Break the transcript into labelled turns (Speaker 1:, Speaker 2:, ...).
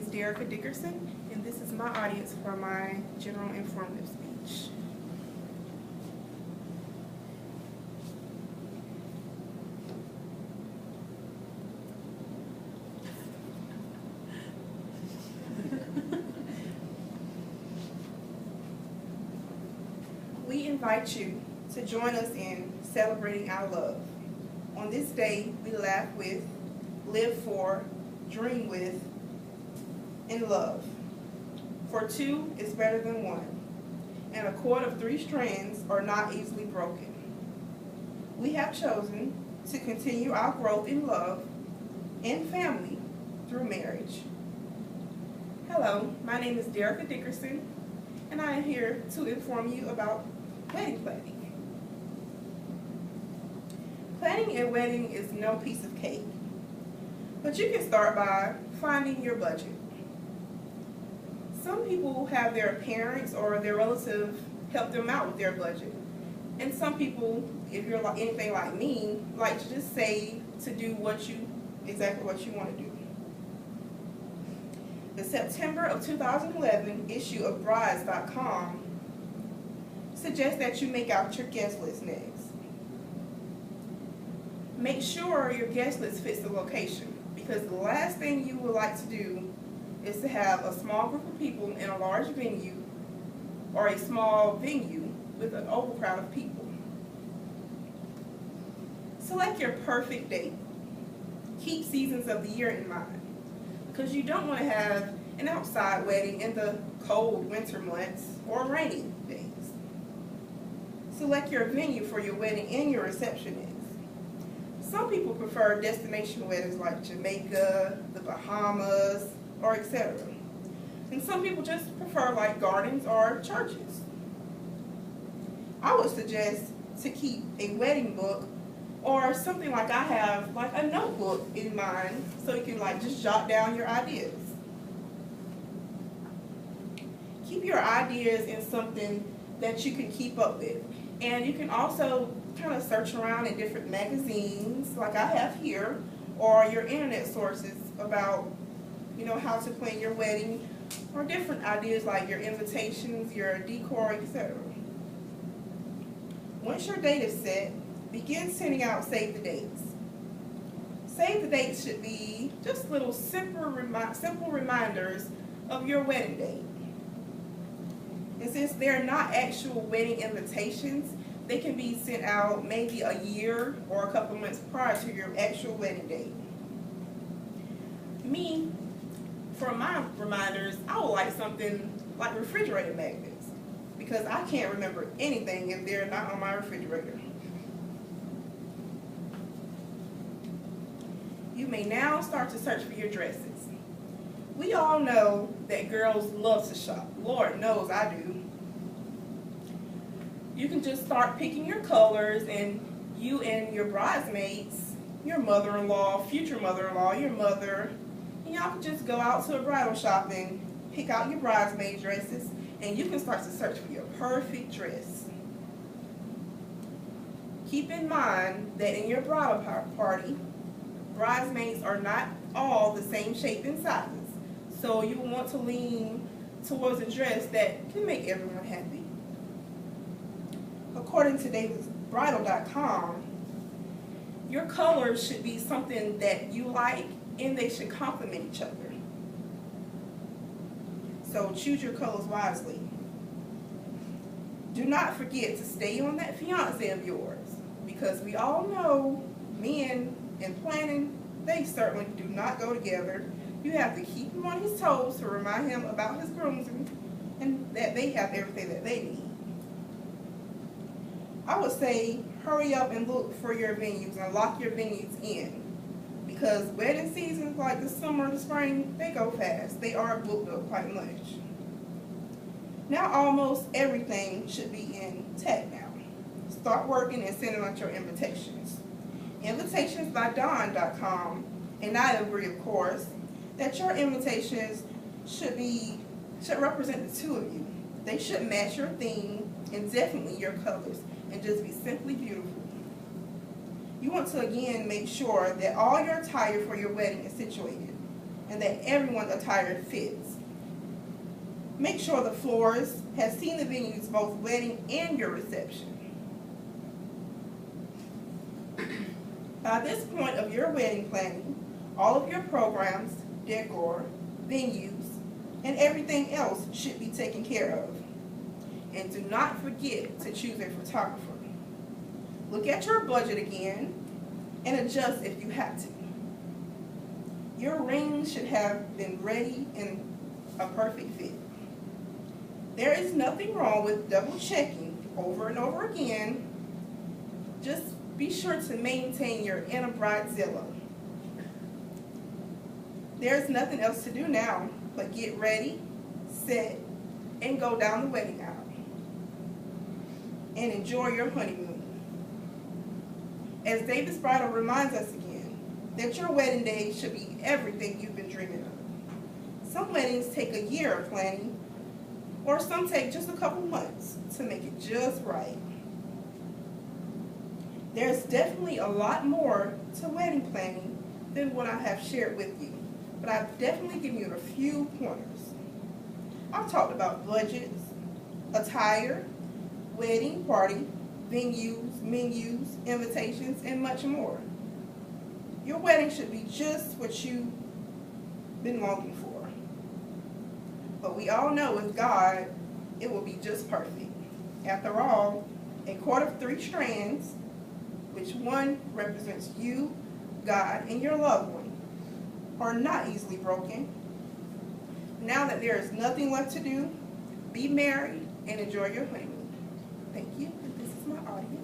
Speaker 1: Derika Dickerson, and this is my audience for my general informative speech. We invite you to join us in celebrating our love. On this day, we laugh with, live for, dream with, and love. For two is better than one, and a cord of three strands are not easily broken. We have chosen to continue our growth in love and family through marriage. Hello, my name is Derika Dickerson, and I am here to inform you about wedding planning. Planning a wedding is no piece of cake, but you can start by finding your budget. Some people have their parents or their relative help them out with their budget. And some people, if you're like anything like me, like to just save to do exactly what you want to do. The September of 2011 issue of Brides.com suggests that you make out your guest list next. Make sure your guest list fits the location, because the last thing you would like to do is to have a small group of people in a large venue or a small venue with an overcrowd of people. Select your perfect date. Keep seasons of the year in mind, because you don't want to have an outside wedding in the cold winter months or rainy days. Select your venue for your wedding and your reception is. Some people prefer destination weddings like Jamaica, the Bahamas, or etc. And some people just prefer like gardens or churches. I would suggest to keep a wedding book or something like I have, like a notebook in mind, so you can like just jot down your ideas. Keep your ideas in something that you can keep up with. And you can also kind of search around in different magazines like I have here, or your internet sources about how to plan your wedding, or different ideas like your invitations, your decor, etc. Once your date is set, begin sending out save the dates. Save the dates should be just little simple reminders of your wedding date. And since they're not actual wedding invitations, they can be sent out maybe a year or a couple months prior to your actual wedding date. Me, for my reminders, I would like something like refrigerator magnets, because I can't remember anything if they're not on my refrigerator. You may now start to search for your dresses. We all know that girls love to shop. Lord knows I do. You can just start picking your colors, and you and your bridesmaids, your mother-in-law, future mother-in-law, your mother, and y'all can just go out to a bridal shop and pick out your bridesmaid dresses, and you can start to search for your perfect dress. Keep in mind that in your bridal party, bridesmaids are not all the same shape and sizes, so you will want to lean towards a dress that can make everyone happy. According to Bridal.com, your colors should be something that you like, and they should complement each other. So choose your colors wisely. Do not forget to stay on that fiance of yours, because we all know men and planning, they certainly do not go together. You have to keep him on his toes to remind him about his groomsmen and that they have everything that they need. I would say hurry up and look for your venues and lock your venues in, because wedding seasons like the summer, the spring, they go fast. They are booked up quite much. Now almost everything should be intact now. Start working and sending out your invitations. Invitations by Dawn.com, and I agree, of course, that your invitations should represent the two of you. They should match your theme and definitely your colors, and just be simply beautiful. You want to again make sure that all your attire for your wedding is situated. and that everyone's attire fits. Make sure the florist has seen the venue's both wedding and your reception. By this point of your wedding planning, all of your programs, decor, venues, and everything else should be taken care of. And do not forget to choose a photographer. Look at your budget again and adjust if you have to. Your ring should have been ready in a perfect fit. There is nothing wrong with double checking over and over again. Just be sure to maintain your inner bridezilla. There's nothing else to do now but get ready, set, and go down the wedding aisle. And enjoy your honeymoon. As David's Bridal reminds us again, that your wedding day should be everything you've been dreaming of. Some weddings take a year of planning, or some take just a couple months to make it just right. There's definitely a lot more to wedding planning than what I have shared with you, but I've definitely given you a few pointers. I've talked about budgets, attire, wedding party, venues, menus, invitations, and much more. Your wedding should be just what you've been longing for. But we all know with God, it will be just perfect. After all, a cord of 3 strands, which one represents you, God, and your loved one, are not easily broken. Now that there is nothing left to do, be married and enjoy your honeymoon. Thank you, and this is my audience.